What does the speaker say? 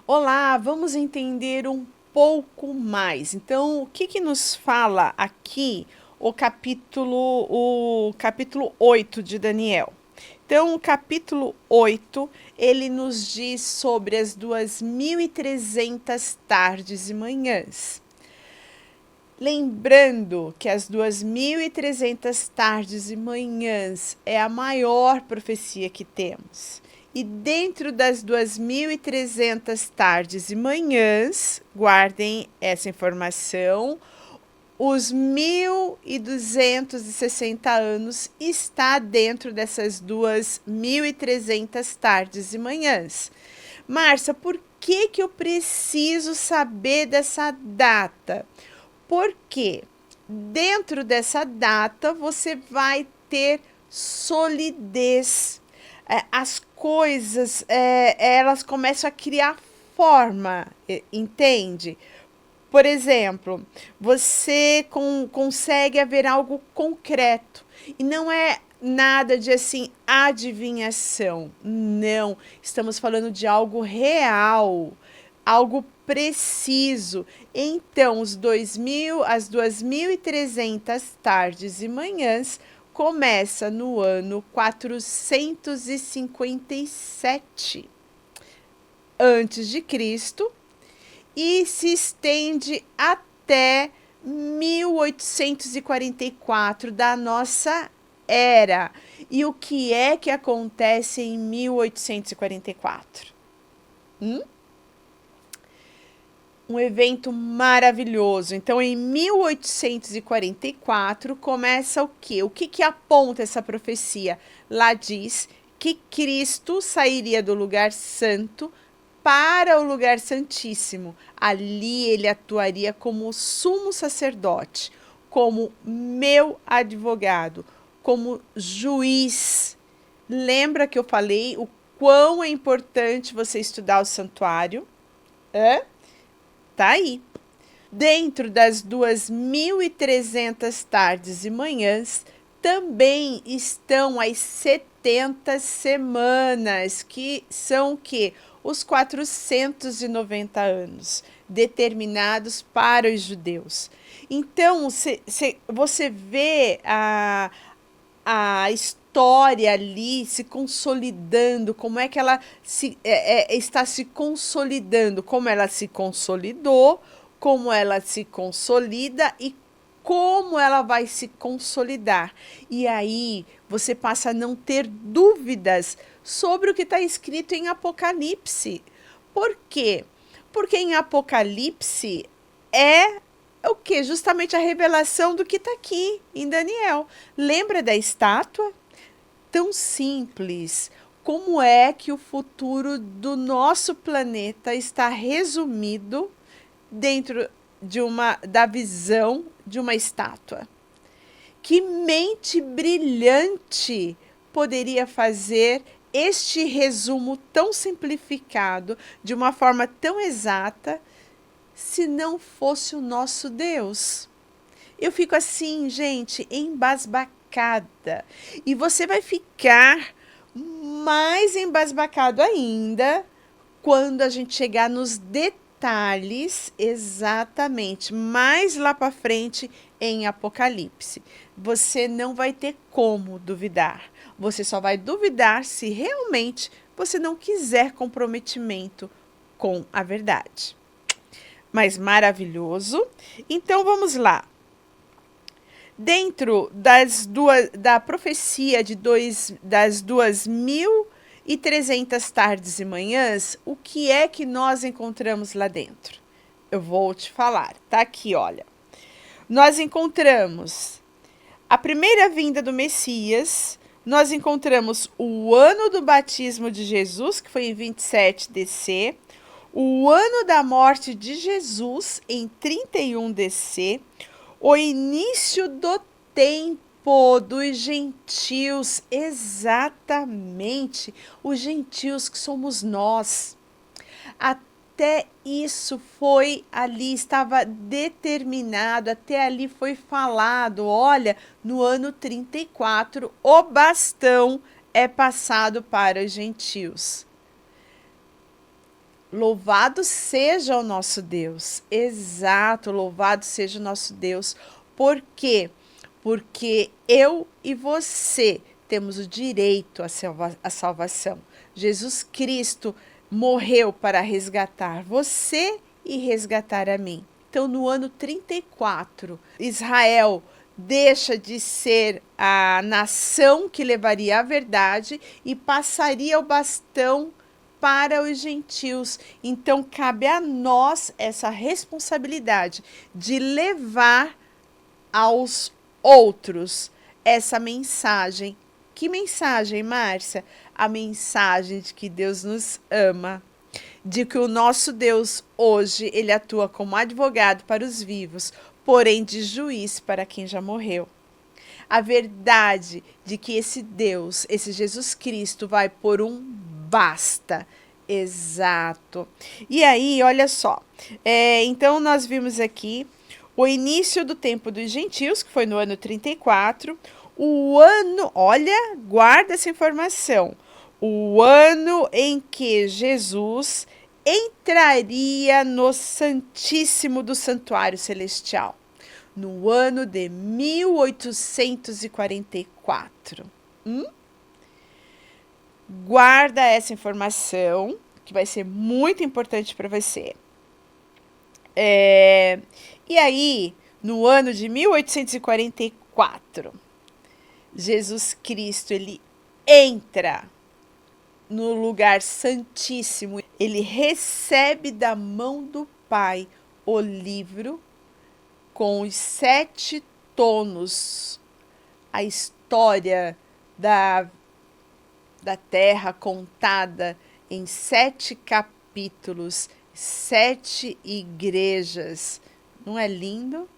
Olá, vamos entender um pouco mais. Então, o que nos fala aqui o capítulo 8 de Daniel? Então, o capítulo 8 ele nos diz sobre as 2.300 tardes e manhãs. Lembrando que as 2.300 tardes e manhãs é a maior profecia que temos. E dentro das 2.300 tardes e manhãs, guardem essa informação, os 1.260 anos está dentro dessas 2.300 tardes e manhãs. Márcia, por que eu preciso saber dessa data? Porque dentro dessa data você vai ter solidez. As coisas, elas começam a criar forma, entende? Por exemplo, você consegue ver algo concreto e não é nada de assim adivinhação. Não, estamos falando de algo real, algo preciso. Então, as 2.300 tardes e manhãs começa no ano 457 antes de Cristo e se estende até 1844 da nossa era. E o que é que acontece em 1844? Um evento maravilhoso. Então, em 1844, começa o quê? O que aponta essa profecia? Lá diz que Cristo sairia do lugar santo para o lugar santíssimo. Ali ele atuaria como sumo sacerdote, como meu advogado, como juiz. Lembra que eu falei o quão é importante você estudar o santuário? Tá aí. Dentro das 2.300 tardes e manhãs, também estão as 70 semanas, que são o quê? Os 490 anos, determinados para os judeus. Então, você vê a história ali se consolidando, como é que ela está se consolidando, como ela se consolidou, como ela se consolida e como ela vai se consolidar. E aí você passa a não ter dúvidas sobre o que está escrito em Apocalipse. Por quê? Porque em Apocalipse é o que? Justamente a revelação do que está aqui em Daniel. Lembra da estátua? Tão simples. Como é que o futuro do nosso planeta está resumido dentro da visão de uma estátua? Que mente brilhante poderia fazer este resumo tão simplificado, de uma forma tão exata, se não fosse o nosso Deus? Eu fico assim, gente, embasbacada. E você vai ficar mais embasbacado ainda quando a gente chegar nos detalhes, exatamente, mais lá para frente em Apocalipse. Você não vai ter como duvidar. Você só vai duvidar se realmente você não quiser comprometimento com a verdade. Mas maravilhoso. Então vamos lá. Dentro da profecia das 2.300 tardes e manhãs, o que é que nós encontramos lá dentro? Eu vou te falar, tá aqui, olha. Nós encontramos a primeira vinda do Messias, nós encontramos o ano do batismo de Jesus, que foi em 27 DC, o ano da morte de Jesus, em 31 DC, o início do tempo dos gentios, exatamente, os gentios que somos nós. Até isso foi ali, estava determinado, até ali foi falado, olha, no ano 34, o bastão é passado para os gentios. Louvado seja o nosso Deus. Exato, louvado seja o nosso Deus. Por quê? Porque eu e você temos o direito à salvação. Jesus Cristo morreu para resgatar você e resgatar a mim. Então, no ano 34, Israel deixa de ser a nação que levaria a verdade e passaria o bastão para os gentios. Então, cabe a nós essa responsabilidade de levar aos outros essa mensagem. Que mensagem, Márcia? A mensagem de que Deus nos ama, de que o nosso Deus hoje ele atua como advogado para os vivos, porém de juiz para quem já morreu. A verdade de que esse Deus, esse Jesus Cristo, vai por um basta. Exato. E aí, olha só. Então, nós vimos aqui o início do tempo dos gentios, que foi no ano 34. O ano, olha, guarda essa informação. O ano em que Jesus entraria no Santíssimo do Santuário Celestial, no ano de 1844. Guarda essa informação, que vai ser muito importante para você. E aí, no ano de 1844, Jesus Cristo ele entra no lugar santíssimo. Ele recebe da mão do Pai o livro com os 7 tonos, a história da terra contada em 7 capítulos, 7 igrejas. Não é lindo?